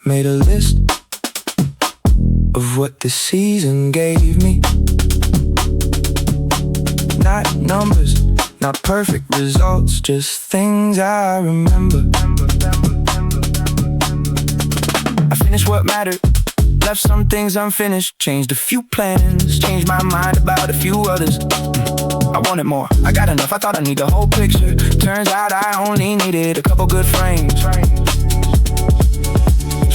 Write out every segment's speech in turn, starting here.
Made a list of what the season gave me. Not numbers, not perfect results, just things I remember. I finished what mattered, left some things unfinished. Changed a few plans, changed my mind about a few others. I wanted more, I got enough, I thought I need the whole picture. Turns out I only needed a couple good frames.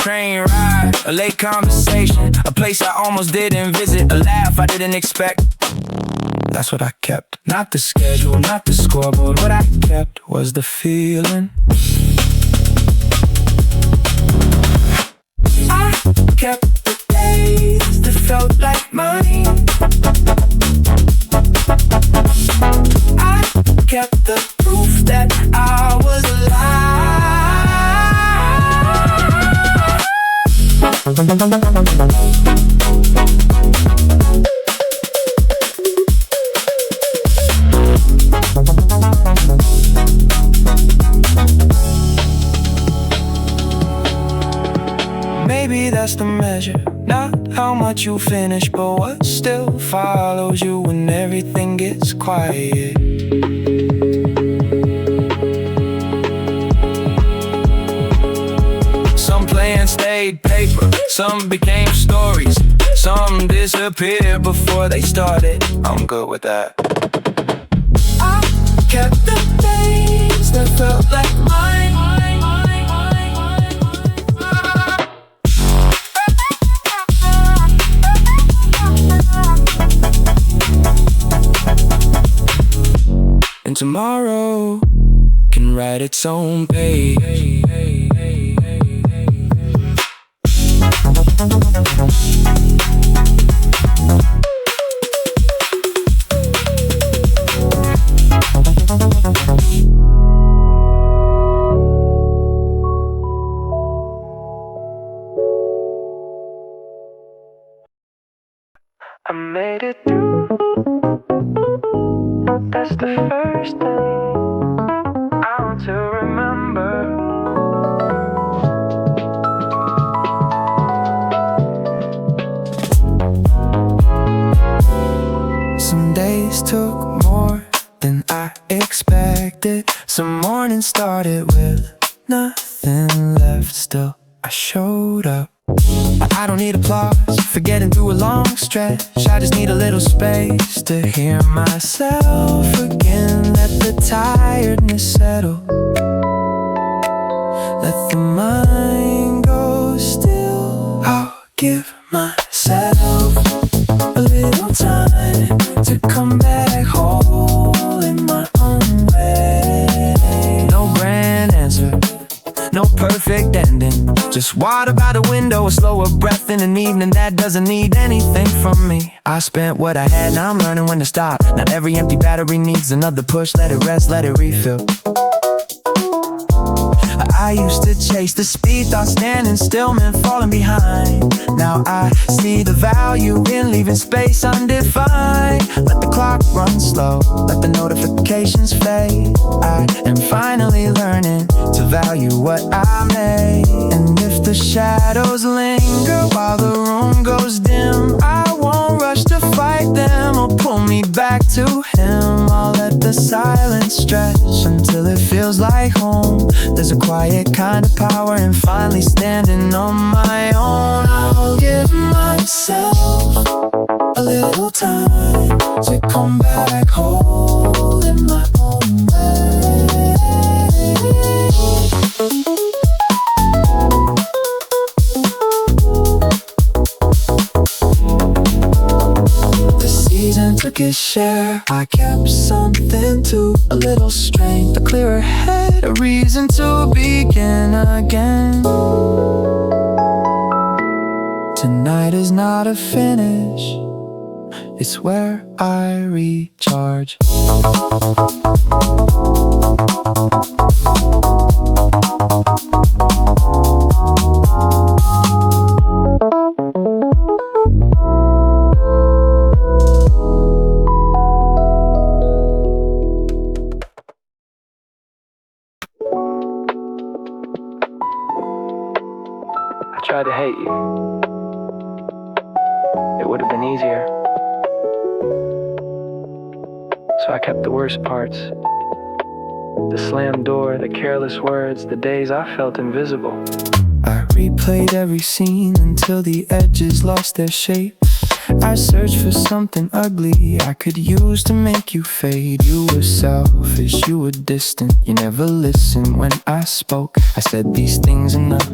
Train ride, a late conversation, a place I almost didn't visit, a laugh I didn't expect. That's what I kept. Not the schedule, not the scoreboard. What I kept was the feeling. I kept the days that felt like mine. I kept the proof that I was Maybe that's the measure, not how much you finish, but what still follows you when everything gets quiet. Some plans stayed paper, some became stories, some disappeared before they started. I'm good with that. I kept the days that felt like mine. And tomorrow can write its own page. I made it through. That's the first thing I want to remember. Some days took more than I expected. Some mornings started with nothing left. Still, I showed up. I don't need applause for getting through a long stretch. I just need a little space to hear myself again. Let the tiredness settle. Let the mind go still. I'll give myself a little time to come back whole in my own way. No grand answer, no perfect ending. Just water by the window, a slower breath in an evening that doesn't need anything from me. I spent what I had, now I'm learning when to stop. Not every empty battery needs another push. Let it rest, let it refill. I used to chase the speed, thought standing still meant falling behind. Now I see the value in leaving space undefined. Let the clock run slow, let the notifications fade. I am finally learning to value what I made. And if the shadows linger while the room goes dim, I won't rush to fight them or pull me back to him. I'll let the silence stretch until it feels like home. There's a quiet kind of power in finally standing on my own. I'll give myself a little time to come back whole in my own way. The season took its share. I kept something too, a little strength, a clearer head, a reason to begin again. Tonight is not a finish, it's where I recharge. tried to hate you. It would have been easier. So I kept the worst parts. The slammed door, the careless words, the days I felt invisible. I replayed every scene until the edges lost their shape. I searched for something ugly I could use to make you fade. You were selfish, you were distant, you never listened when I spoke. I said these things enough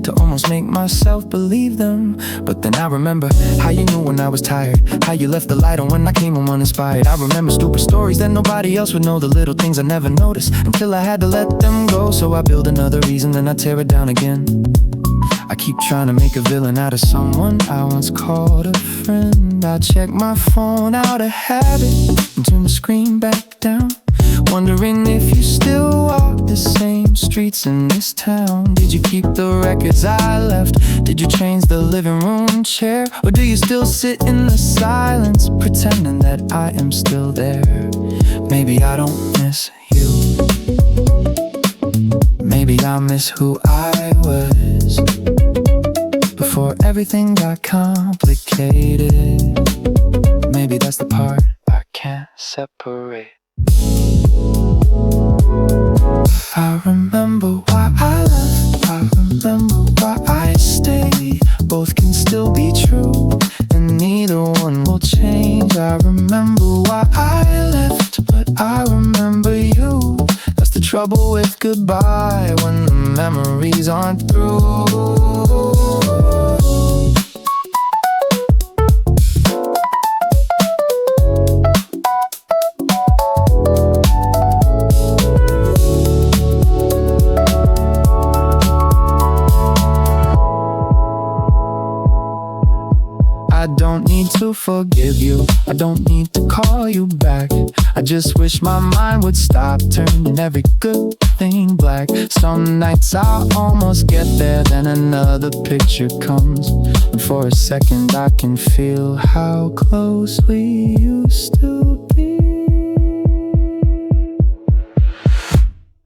to almost make myself believe them. But then I remember how you knew when I was tired, how you left the light on when I came home uninspired. I remember stupid stories that nobody else would know, the little things I never noticed until I had to let them go. So I build another reason, then I tear it down again. I keep trying to make a villain out of someone I once called a friend. I check my phone out of habit and turn the screen back down, wondering if you still walk the same streets in this town. Did you keep the records I left? Did you change the living room chair? Or do you still sit in the silence, pretending that I am still there? Maybe I don't miss you. Maybe I miss who I was before everything got complicated. Maybe that's the part I can't separate. I remember why I left, I remember why I stayed. Both can still be true, and neither one will change. I remember why I left, but I remember you. That's the trouble with goodbye, when the memories aren't through. I don't need to forgive you, I don't need to call you back. I just wish my mind would stop turning every good thing black. Some nights I almost get there, then another picture comes, and for a second I can feel how close we used to be.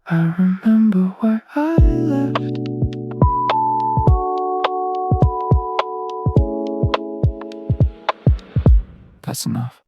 I remember why I left. That's enough.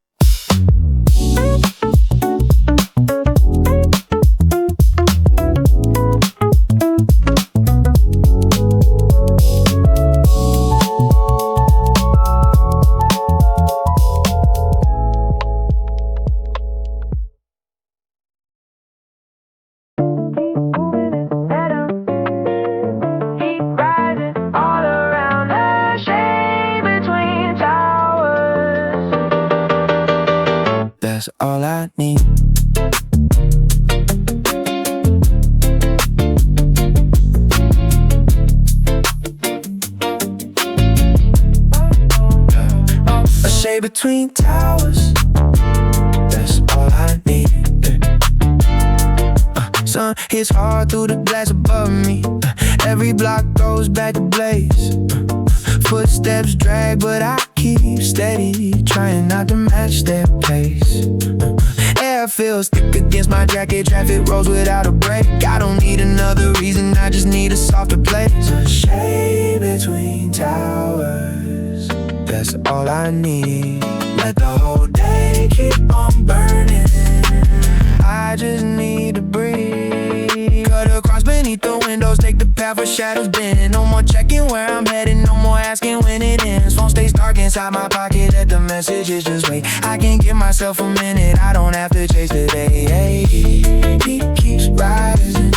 That's all I need. A shade between towers. That's all I need. Sun hits hard through the glass above me. Every block goes back to blaze. Footsteps drag, but I keep steady, trying not to match their pace. Air feels thick against my jacket, traffic rolls without a break. I don't need another reason, I just need a softer place. A shade between towers, that's all I need. Let the whole day keep on burning, I just need to breathe. Cut across beneath the windows, take the path where shadows bend. No more checking where I'm headed, no more asking when it ends. Phone stays dark inside my pocket, let the messages just wait. I can give myself a minute, I don't have to chase the day. Hey, heat keeps rising,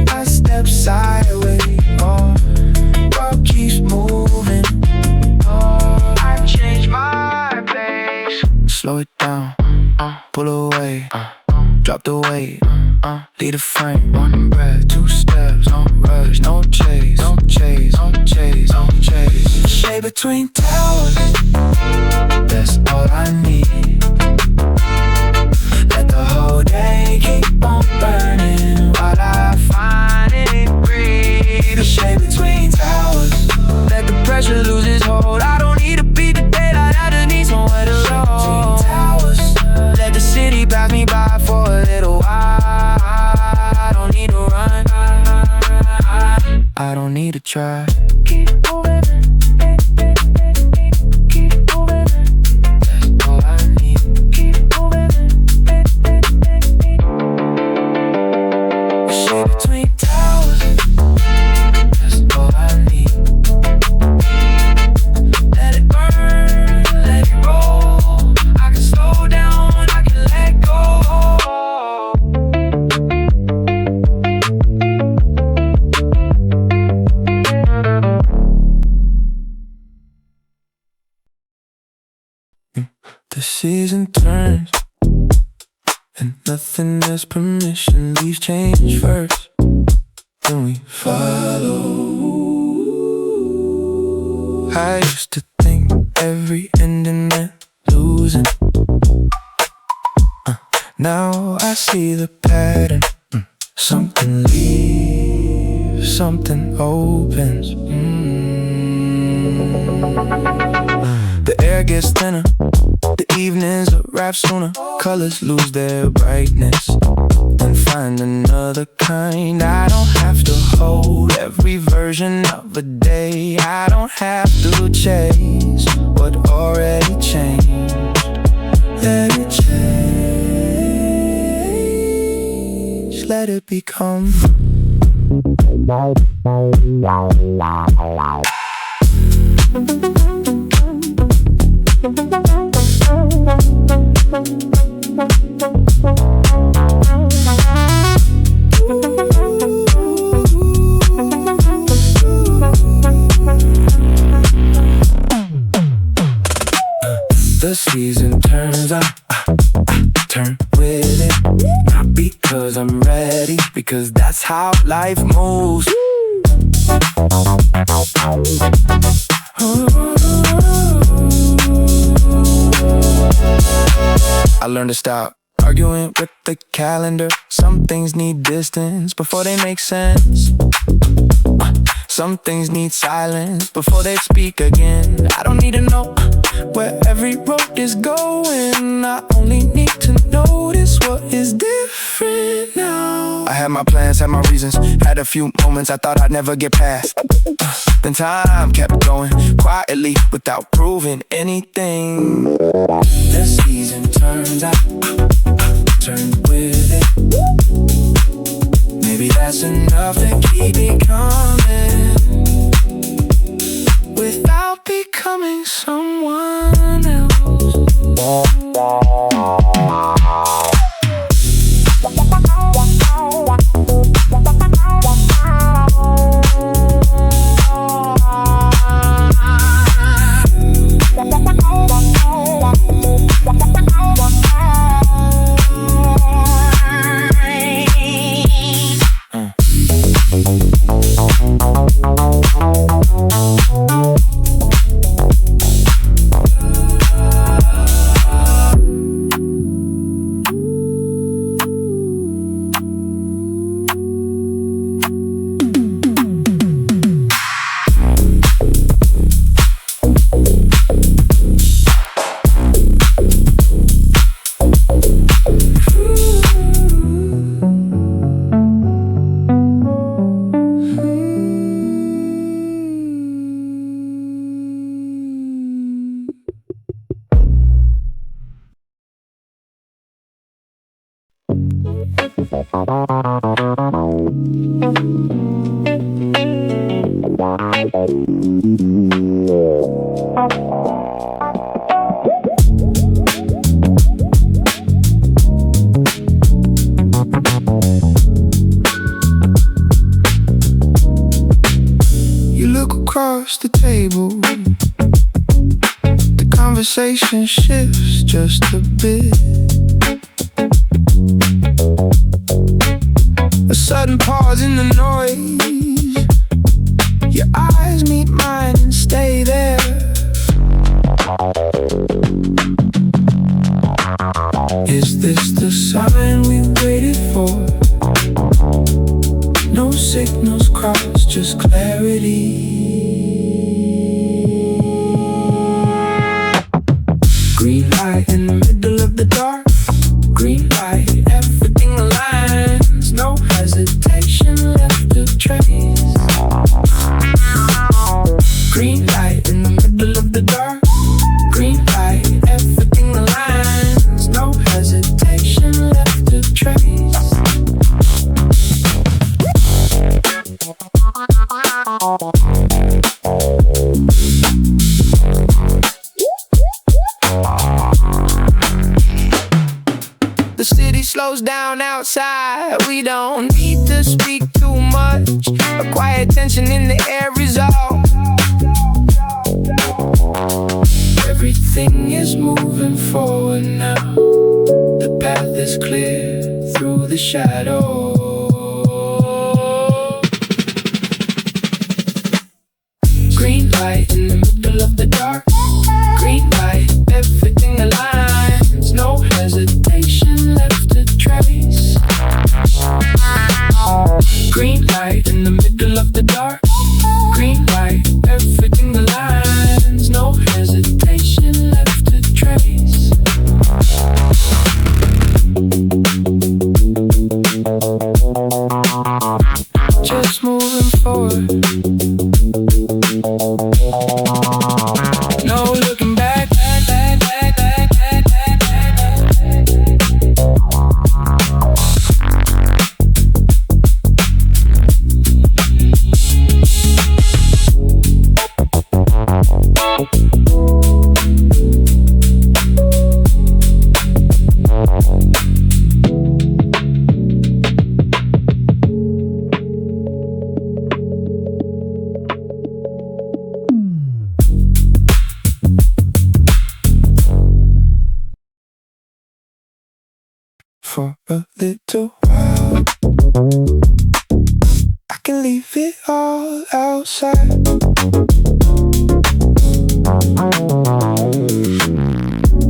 I step sideways. Oh, world keeps moving. Oh, I change my pace. Slow it down, pull away, drop the weight, lead a frame. One breath, two steps, no rush, no chase, no chase, no chase, no chase. Shade between towers, that's all I need. Let the whole day keep on burning while I finally breathe. A shade between towers, let the pressure lose its hold. I don't need to beat the daylight, I just need somewhere to go. Let the city pass me by for a little while. I don't need to run, I don't don't need to try. Keep moving, keep moving. That's all I need. Keep moving. Shade between towers. That's all I need. Let it burn, let it roll. I can slow down, I can let go. The season turns, and nothing has permission. Leaves change first, then we follow. I used to think every ending meant losing. Now I see the pattern. Something leaves, something opens. The air gets thinner, the evenings arrive sooner. Colors lose their brightness, then find another kind. I don't have to hold every version of a day. I don't have to chase what already changed. Let it change, let it become. The season turns, I turn with it. Not because I'm ready, because that's how life moves. I learned to stop arguing with the calendar. Some things need distance before they make sense. Some things need silence before they speak again. I don't need to know where every road is going. I only need to notice what is different now. I had my plans, had my reasons, had a few moments I thought I'd never get past. Then time kept going quietly without proving anything. The season turns, I turn with it. Maybe that's enough to keep me coming without becoming someone else. You look across the table, the conversation shifts just a bit. A sudden pause in the noise. Your eyes meet mine and stay there. Is this the sign we waited for? No signals crossed, just clarity. Green light in the middle of the dark. Green light, everything aligns. No hesitation left a trace. slows down outside. We don't need to speak too much. A quiet tension in the air is all. Everything is moving forward now. The path is clear through the shadow. Green light in the middle of the dark. Green light, everything aligns. No hesitation left to trace. Green light in the middle of the dark. Green light, everything aligns. No hesitation left to trace. Just moving forward. No looking back. For a little while, I can leave it all outside.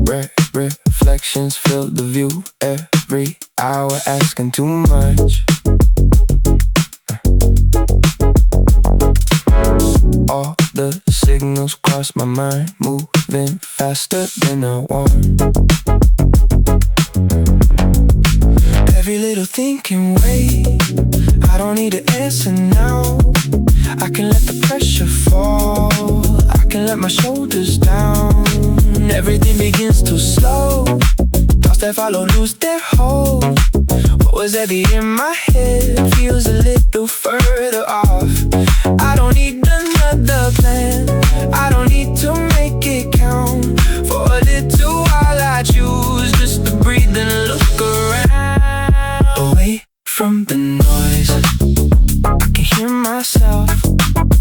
Red reflections fill the view. Every hour asking too much. All the signals cross my mind, moving faster than I want. Every little thing can wait. I don't need an answer now. I can let the pressure fall. I can let my shoulders down. Everything begins to slow. Thoughts that follow lose their hold. What was heavy in my head feels a little further off. I don't need another plan. I don't need to make it count. For a little while I choose just to breathe and look around. Away from the noise, I can hear myself.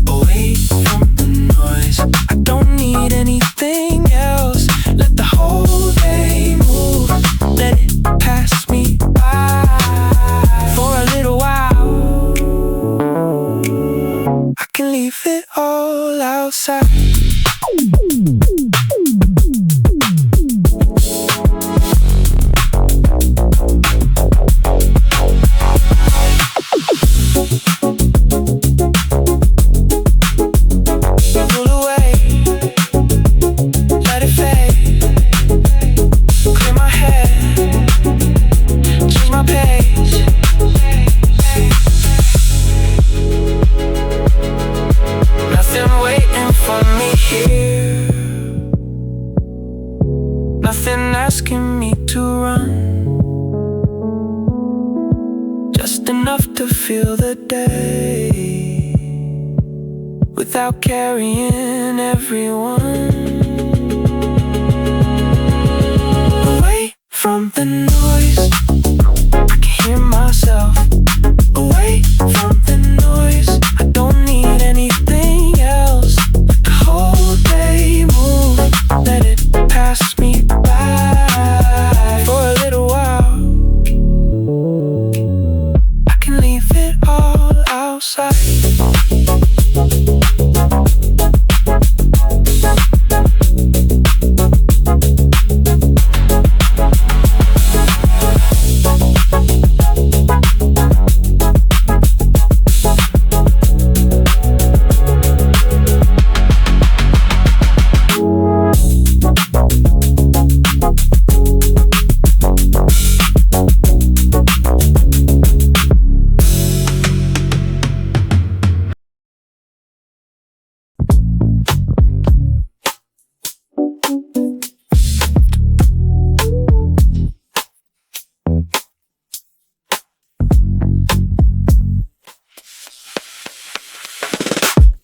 Away from the noise, I don't need anything else. Let the whole day move, let it pass me by. For a little while, I can leave it all outside. Nothing asking me to run, just enough to feel the day without carrying everyone. Away from the noise, I can hear myself. Away from the noise, I don't need anything else. Let the whole day move, let it pass me by. For a little while, I can leave it all outside.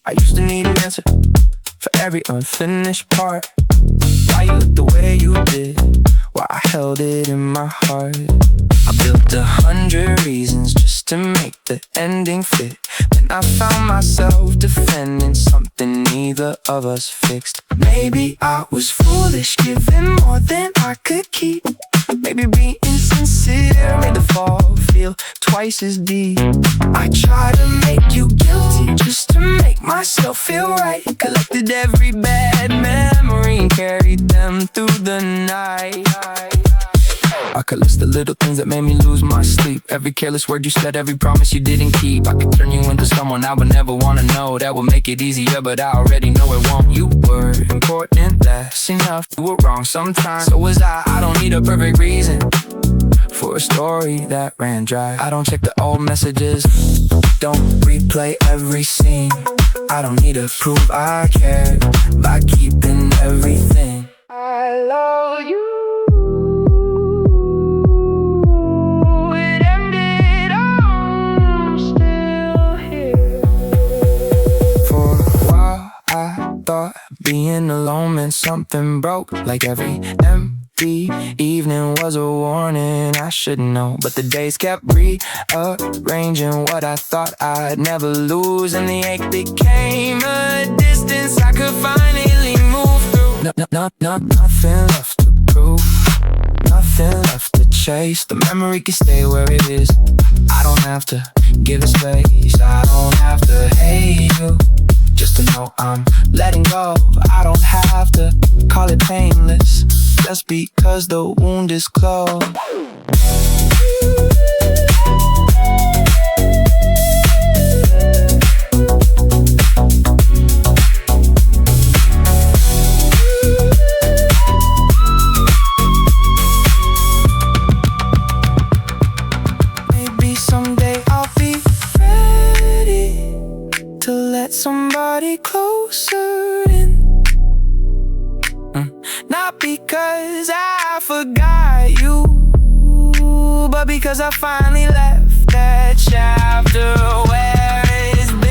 I used to need an answer for every unfinished part. Why you looked the way you did, why I held it in my heart. I built 100 reasons just to make the ending fit. Then I found myself defending something neither of us fixed. Maybe I was foolish, giving more than I could keep. Maybe being sincere made the fall feel twice as deep. I try to make you guilty just to make myself feel right. Collected every bad memory and carried them through the night. I could list the little things that made me lose my sleep. Every careless word you said, every promise you didn't keep. I could turn you into someone I would never wanna know. That would make it easier, but I already know it won't. You were important, that's enough. You were wrong sometimes, so was I. I don't need a perfect reason for a story that ran dry. I don't check the old messages, don't replay every scene. I don't need to prove I care by keeping everything. I love you. Thought being alone meant something broke. Like every empty evening was a warning I should know. But the days kept rearranging what I thought I'd never lose. And the ache became a distance I could finally move through. Nothing left to prove, nothing left to chase. The memory can stay where it is. I don't have to give it space. I don't have to hate you just to know I'm letting go. I don't have to call it painless just because the wound is closed. Maybe someday I'll be ready to let somebody closer in. Not because I forgot you, but because I finally left that chapter where it's been.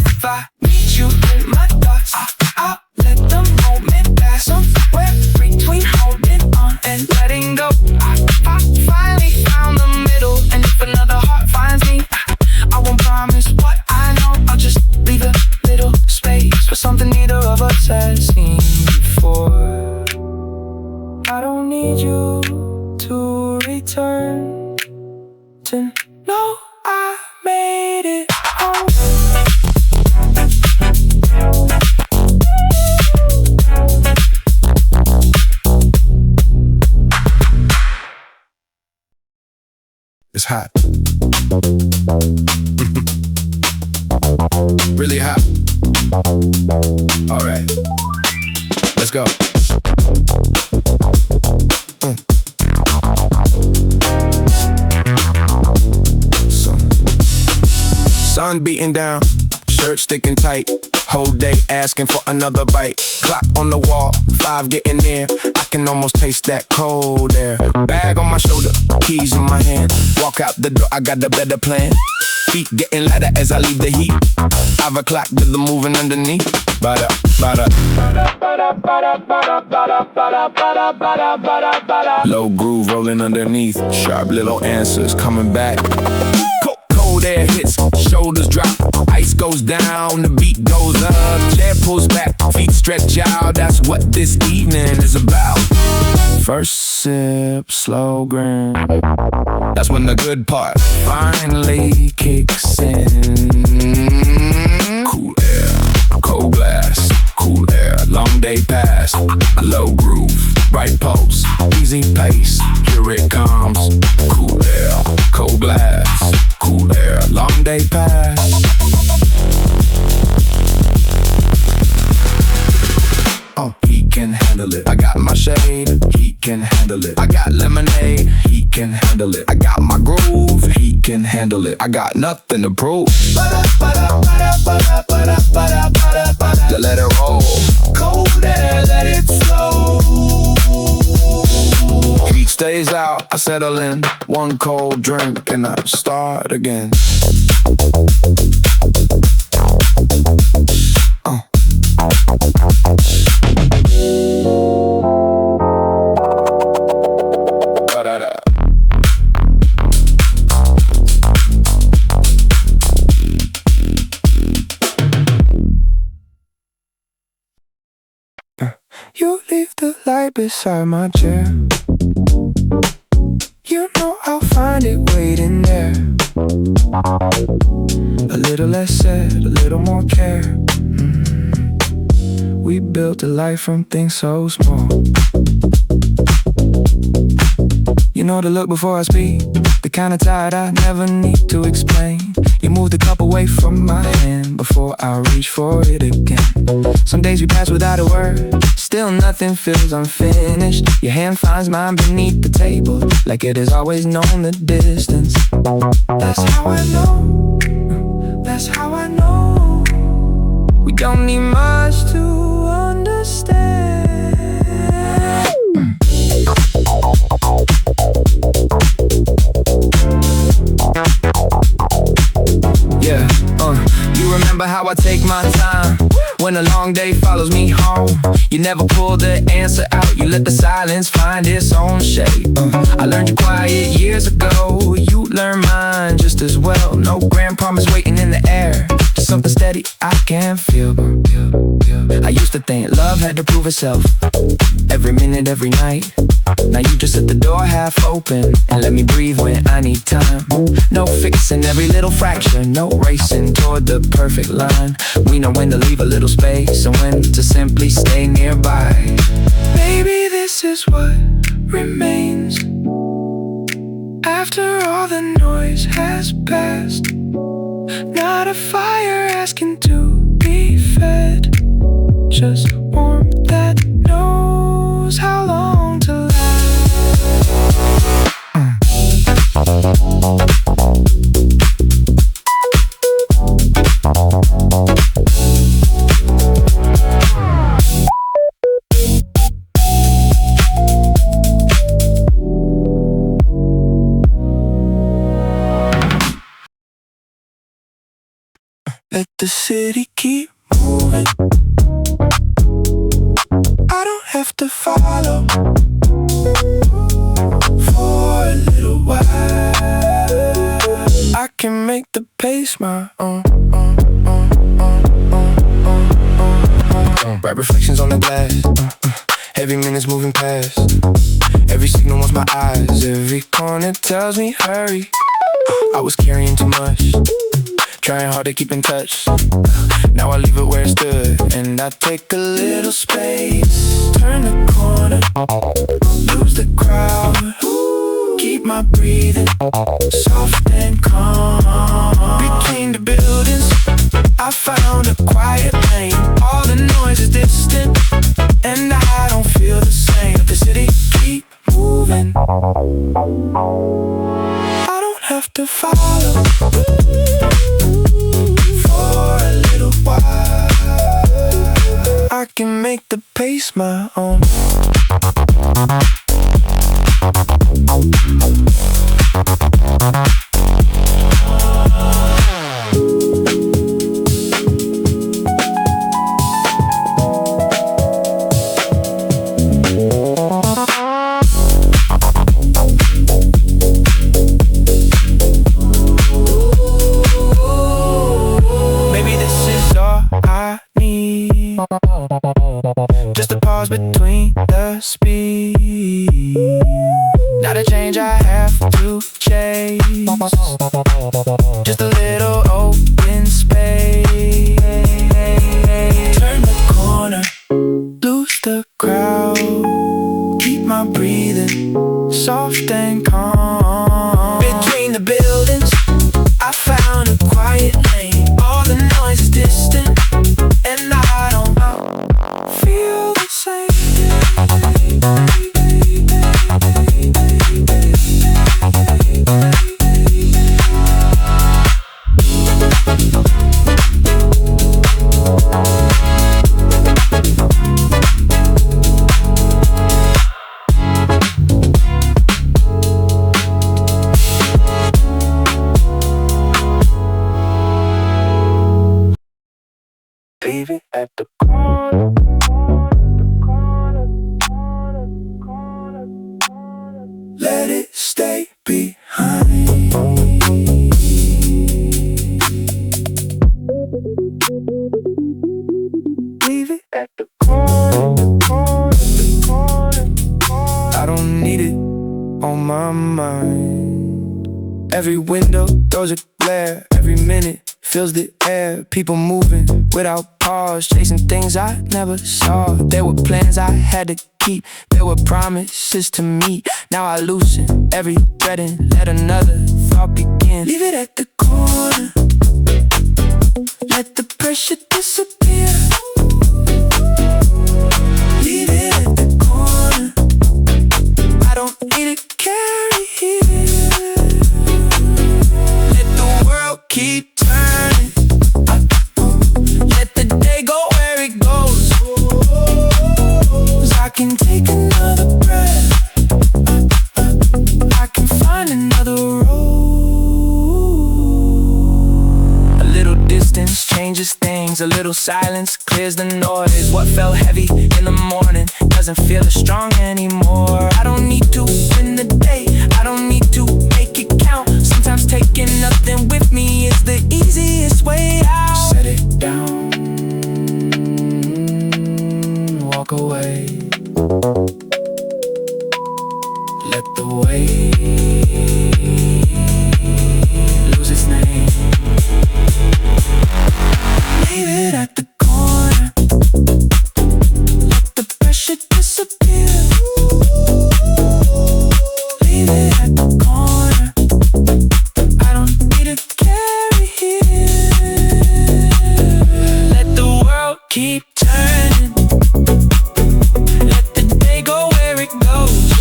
If I meet you in my thoughts, I'll let the moment pass. Somewhere between holding on and letting go, I finally found the middle. And if another heart finds me, I won't promise what I know. I'll just leave a little space for something neither of us has seen before. I don't need you to return to know I made it home. It's hot. Really hot. Alright, let's go. Sun beating down, shirt sticking tight. Whole day asking for another bite. Clock on the wall, 5 getting near. I can almost taste that cold air. Bag on my shoulder, keys in my hand. Walk out the door, I got a better plan. Feet getting lighter as I leave the heat. 5 o'clock, do the moving underneath. Bada, bada. Low groove rolling underneath. Sharp little answers coming back. Cold air hits, shoulders drop. Ice goes down, the beat goes up. Chair pulls back, feet stretch out. That's what this evening is about. First sip, slow grin. That's when the good part finally kicks in. Cool air, cold glass, cool air. Long day pass, low groove, right pulse, easy pace. Here it comes. Cool air, cold glass, cool air. Long day pass. He can handle it. I got my shade. He can handle it. I got lemonade. He can handle it. I got my groove. He can handle it. I got nothing to prove. Let it roll. Cold air, let it flow. Heat stays out. I settle in. One cold drink and I start again. You leave the light beside my chair. You know I'll find it waiting there. A little less said, a little more care. We built a life from things so small. You know the look before I speak, the kind of tired I never need to explain. You move the cup away from my hand before I reach for it again. Some days we pass without a word, still nothing feels unfinished. Your hand finds mine beneath the table, like it has always known the distance. That's how I know, that's how I know. We don't need much to understand. Yeah, you remember how I take my time when a long day follows me home. You never pull the answer out, you let the silence find its own shape. I learned you quiet years ago, you learned mine just as well. No grand promise waiting in the air, just something steady I can feel. I used to think love had to prove itself every minute, every night. Now you just let the door half open and let me breathe when I need time. No fixing every little fraction, no racing toward the perfect line. We know when to leave a little space and when to simply stay nearby. Maybe this is what remains after all the noise has passed. Not a fire asking to be fed, just warmth that knows how long to last. Let the city keep moving. I don't have to follow for a little while. I can make the pace my own. Bright reflections on the glass, heavy minutes moving past. Every signal wants my eyes, every corner tells me hurry. I was carrying too much, trying hard to keep in touch. Now I leave it where it stood, and I take a little space. Turn the corner, lose the crowd. Keep my breathing soft and calm. Between the buildings, I found a quiet lane. All the noise is distant, and I don't feel the same. Let the city keep moving. I don't have to follow for a little while. I can make the pace my own. Just a pause between the speed. Not a change I have to chase, just a little open space. Turn the corner, lose the crowd. Keep my breathing soft and calm. Between the buildings, I found a quiet lane. All the noise is distant, and I don't feel the same. Leave it at the corner. Let it stay behind. Leave it at the corner. Every window throws a glare. Every minute fills the air. People moving without pause, chasing things I never saw. There were plans I had to keep. There were promises to meet. Now I loosen every thread and let another thought begin. Leave it at the corner. Let the pressure disappear. Leave it at the corner. I don't need to carry here. Let the world keep turning. Let the day go where it goes. I can take another breath. I can find another road. A little distance changes things. A little silence clears the noise. What felt heavy in the morning doesn't feel as strong anymore. I don't need to win the day. I don't need to make it count. Sometimes taking nothing with me is the easiest way out. Set it down, walk away. Let the wave lose its name. Leave it at the corner. Let the pressure disappear. Leave it at the corner. I don't need to carry here. Let the world keep turning. Let the day go where it goes.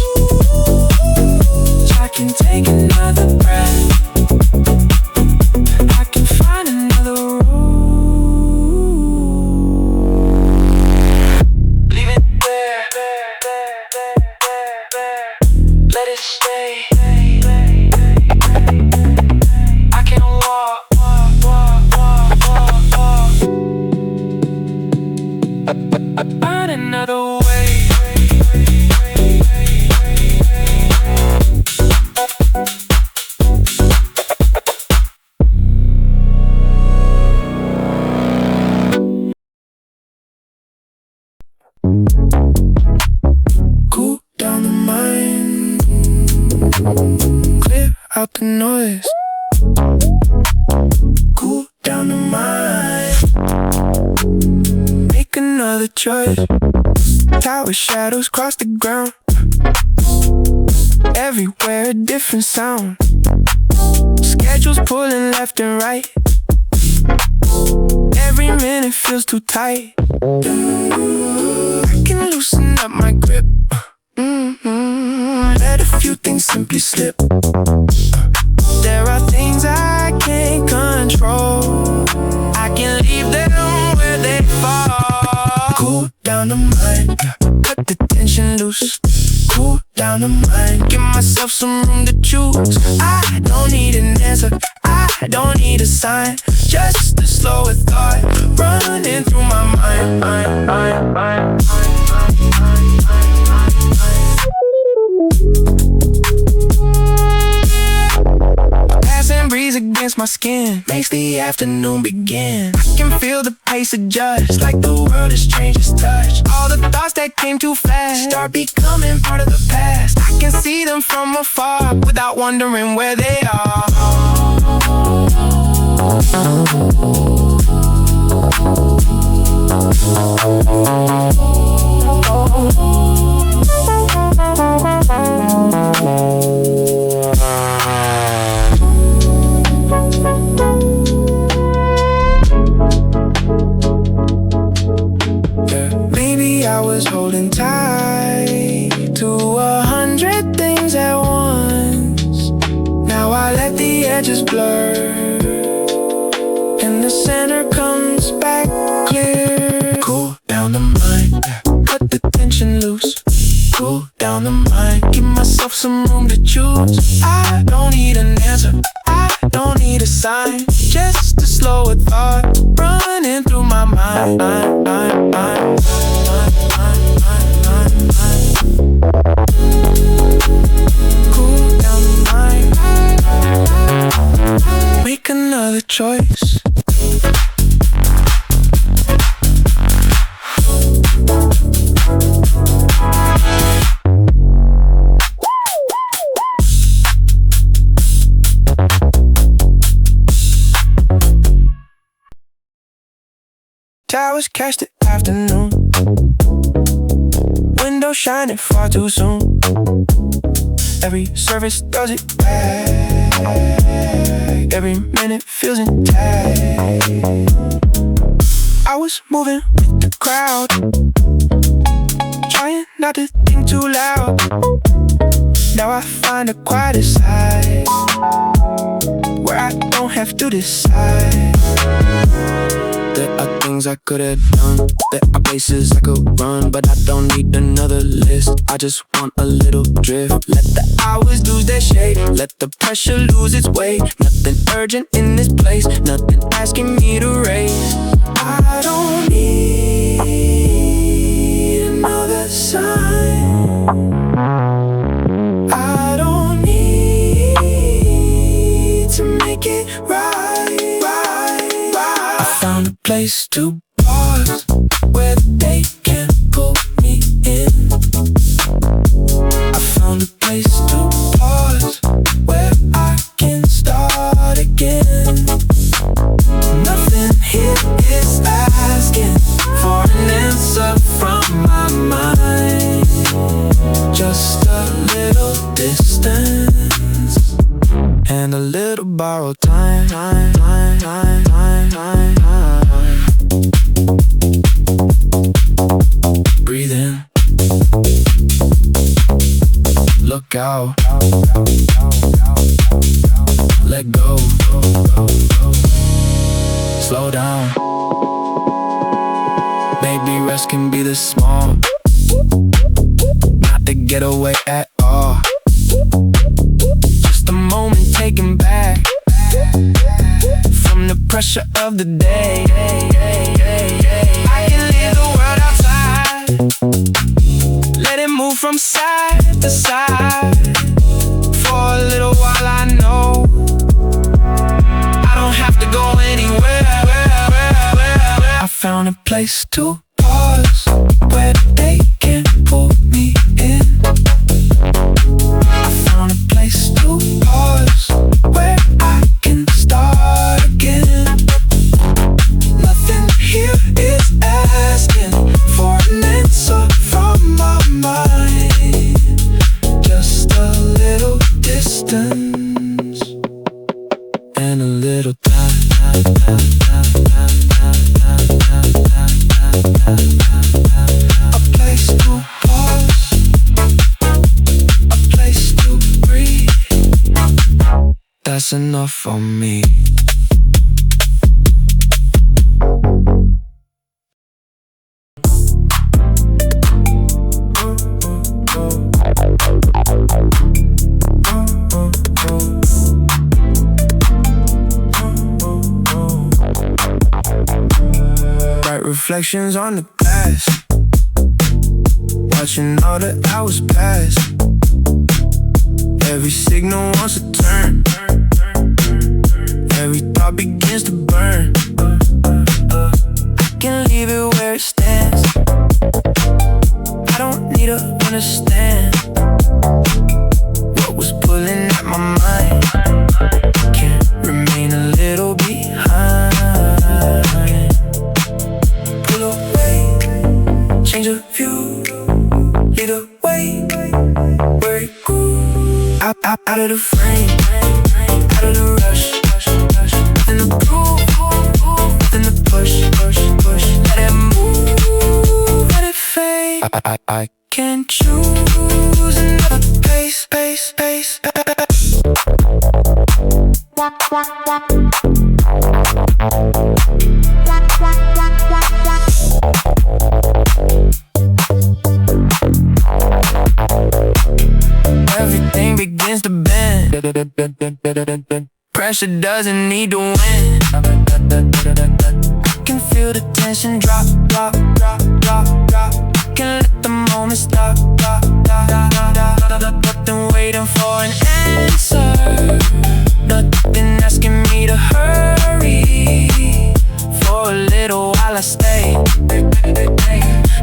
I can take another breath. I can find another road. Leave it there. Let it stay. I can walk. Find another way. Cool down the mind, clear out the noise. Cool down the mind, make another choice. Tower shadows cross the ground. Everywhere a different sound. Schedules pulling left and right. Every minute feels too tight. I can loosen up my grip. Let a few things simply slip. There are things I can't control. I can leave them where they fall. Cool down the mind, cut the tension loose. Cool down the mind, give myself some room to choose. I don't need an answer, I don't need a sign. Just a slower thought running through my mind. Passing breeze against my skin makes the afternoon begin. I can feel the pace adjust, like the world has changed its touch. All the thoughts that came too fast start becoming part of the past. I can see them from afar without wondering where they are. Maybe I was holding tight to 100 things at once. Now I let the edges blur, and the center comes back clear. Cool down the mind, cut the tension loose. Cool down the mind, give myself some room to choose. I don't need an answer, I don't need a sign. Just a slower thought running through my mind. Cool down the mind, make another choice. hours catch the afternoon. Window shining far too soon. Every service does it back. Every minute feels intact. I was moving with the crowd, trying not to think too loud. Now I find a quieter side, where I don't have to decide. There are things I could have done, there are places I could run, but I don't need another list. I just want a little drift. Let the hours lose their shape, let the pressure lose its weight. Nothing urgent in this place, nothing asking me to race. I don't need another sign. I don't need to make it right. I found a place to pause, where they can pull me in. I found a place to pause, where I can start again. Nothing here is asking for an answer from my mind. Just a little distance and a little borrowed time. Breathe in, look out, let go, slow down. Maybe rest can be this small, not the getaway at all. Just a moment taken back from the pressure of the day. I can leave the world outside, let it move from side to side. For a little while I know I don't have to go anywhere. I found a place to pause, where they can pull me in. I found a place to pause, where I can start again. Nothing here is asking for an answer from my mind. Just a little distance and a little time. A place to pause, a place to breathe. That's enough for me. Bright reflections on the glass, watching all the hours pass. Every signal wants to turn, every thought begins to burn. I can leave it where it stands, I don't need to understand what was pulling at my mind. Can't remain a little behind. Pull away, change of view, lead the way where it grew. Out of the frame, out of the rush. Nothing to prove, nothing to push. Let it move, let it fade. I can choose another pace. Everything begins to bend. Pressure doesn't need to win. I can feel the tension drop. Can let the moment stop. Nothing waiting for an answer, nothing asking me to hurry. For a little while I stay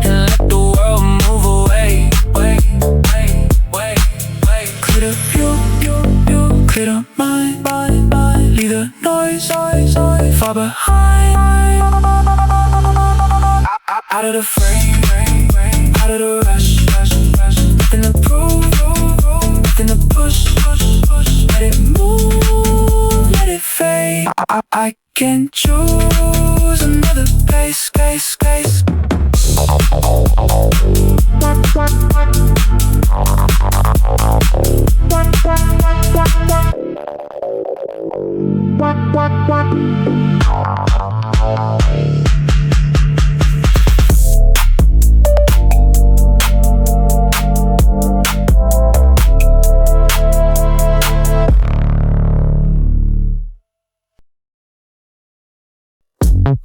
and let the world move away. Clear the view, clear the mind, leave the noise far behind. Out of the frame, out of the rush. Nothing to prove, nothing to push. Let it move, let it fade. I can choose another pace.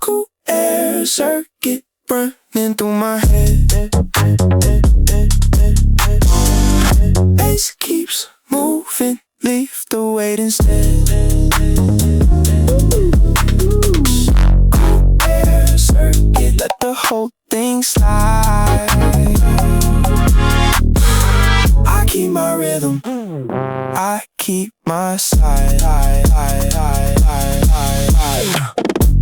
Cool air circuit running through my head. Bass keeps moving, leave the weight instead. Cool air circuit, let the whole thing slide. I keep my rhythm, I keep my side.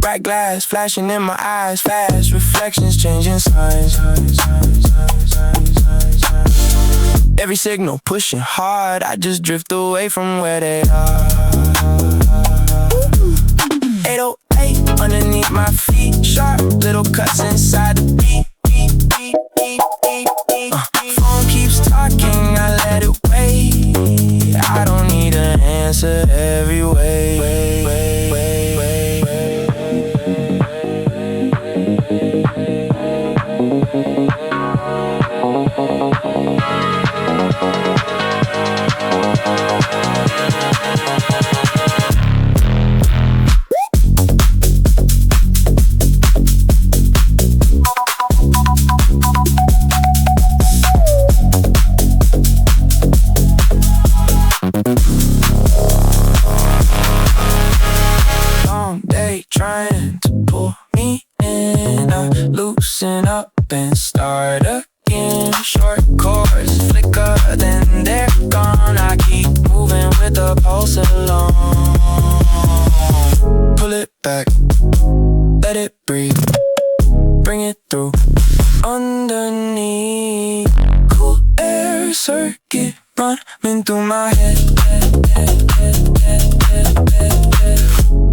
Bright glass flashing in my eyes, fast reflections changing signs. Every signal pushing hard, I just drift away from where they are. 808 underneath my feet, sharp little cuts inside the beat. Phone keeps talking, I let it wait. I don't need an answer every way. Trying to pull me in, I loosen up and start again. Short chords flicker, then they're gone. I keep moving with the pulse along. Pull it back, let it breathe, bring it through underneath. Cool air circuit running through my head.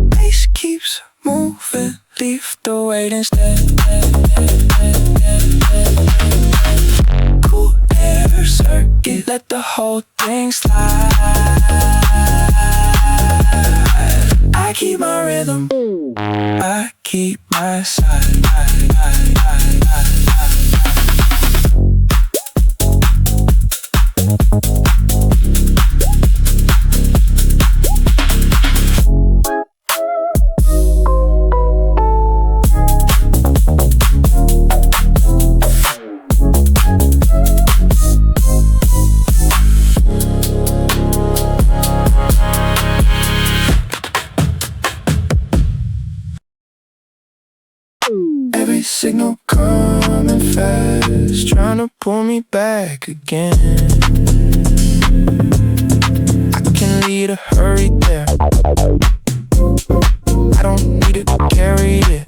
Bass keeps moving, leave the weight instead. Cool air circuit, let the whole thing slide. I keep my rhythm, I keep my side. Every signal coming fast, trying to pull me back again. I can lead a hurry there, I don't need to carry it.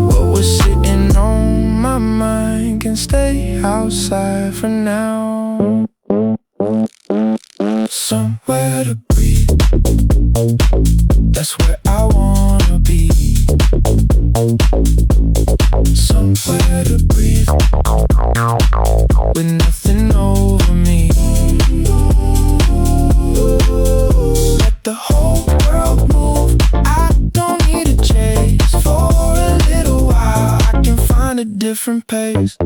What was sitting on my mind can stay outside for now. Somewhere to breathe, that's where I wanna be. Somewhere to breathe, with nothing over me. Let the whole world move, I don't need a chase. For a little while, I can find a different pace.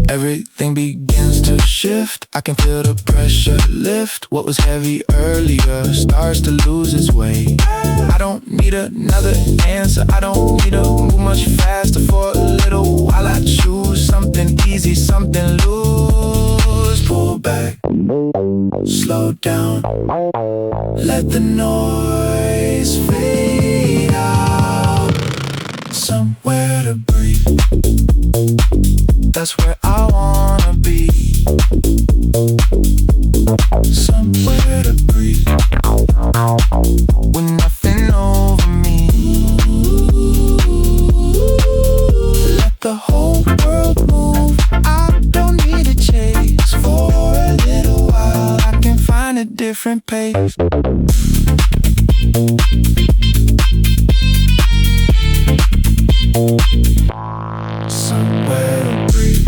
Everything begins to shift, I can feel the pressure lift. What was heavy earlier starts to lose its weight. I don't need another answer, I don't need to move much faster. For a little while I choose something easy, something loose. Pull back, slow down, let the noise fade out. Somewhere to breathe. That's where I wanna be. Somewhere to breathe, with nothing over me. Let the whole world move. I don't need to chase. For a little while I can find a different pace. Somewhere to breathe.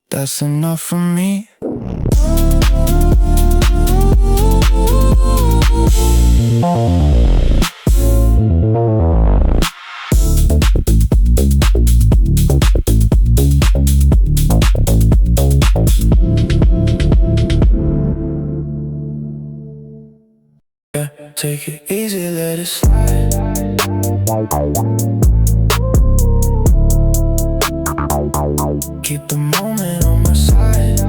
That's enough for me. Yeah, take it easy, let it slide. Keep the moment on my side.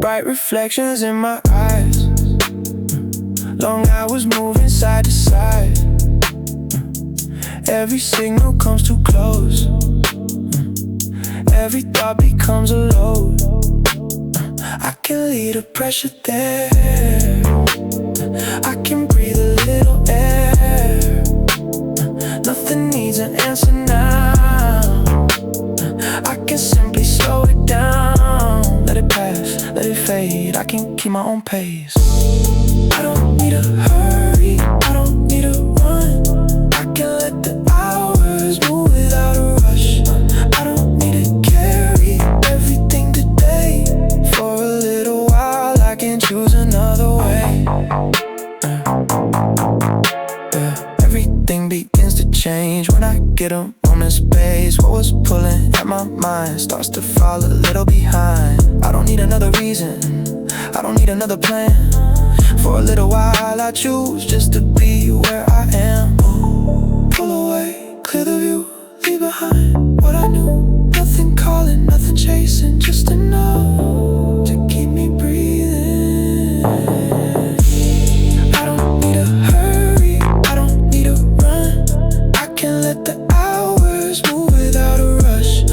Bright reflections in my eyes. Long hours moving side to side. Every signal comes too close. Every thought becomes a load. I can leave the pressure there. I can breathe a little air. Nothing needs an answer now. I can simply slow it down. Let it pass, let it fade. I can keep my own pace. I don't need to hurry, I don't need to run. I can let the hours move without a rush. I don't need to carry everything today. For a little while I can choose another way. Everything begins to change when I get a moment's space. What was pulling at my mind starts to fall a little behind. I don't need another reason, I don't need another plan. For a little while I choose just to be where I am. Pull away, clear the view, leave behind what I knew. Nothing calling, nothing chasing, just enough to keep me breathing. I don't need to hurry, I don't need to run. I can let the hours move without a rush.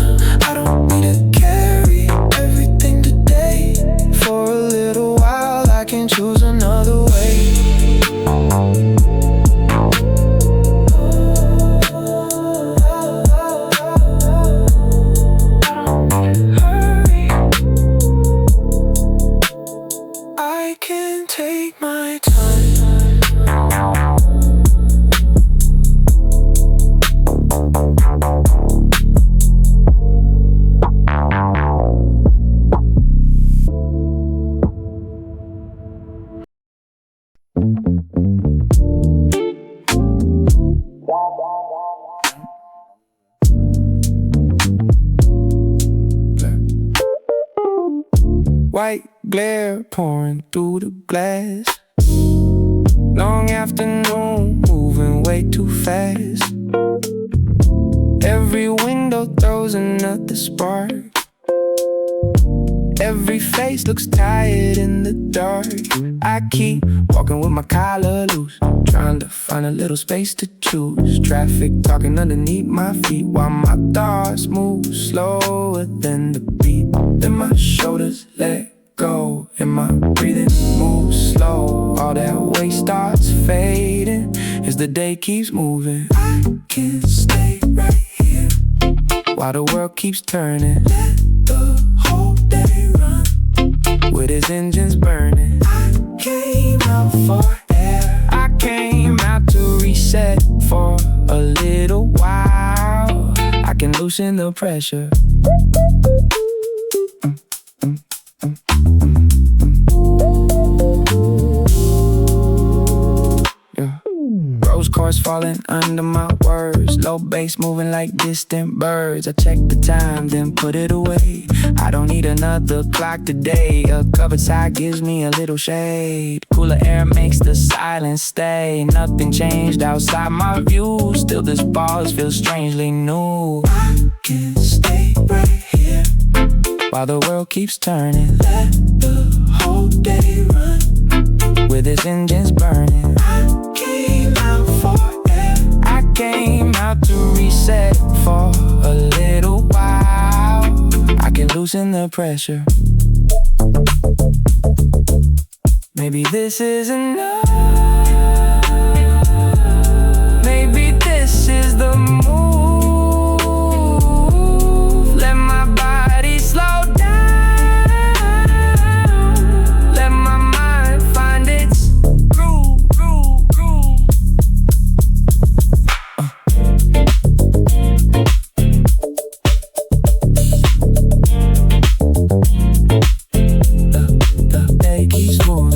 I don't need to carry everything today. For a little while I can choose another way. I can take my time. White glare pouring through the glass. Long afternoon, moving way too fast. Every window throws another spark. Every face looks tired in the dark. I keep walking with my collar loose, trying to find a little space to choose. Traffic talking underneath my feet while my thoughts move slower than the beat. Then my shoulders let go and my breathing moves slow. All that weight starts fading as the day keeps moving. I can stay right here while the world keeps turning. Let the whole day run with its engines burning. I came out for air, I came out to reset for a little while. I can loosen the pressure. Rose quartz falling under my words. Low bass moving like distant birds. I check the time, then put it away. I don't need another clock today. A covered side gives me a little shade. Cooler air makes the silence stay. Nothing changed outside my view. Still this pause feels strangely new. I can stay right here while the world keeps turning. Let the engines burning. I came out for air. I came out to reset for a little while. I can loosen the pressure. Maybe this is enough. Maybe this is the move. Let my body slow down. Let my mind find its groove. The day keeps moving.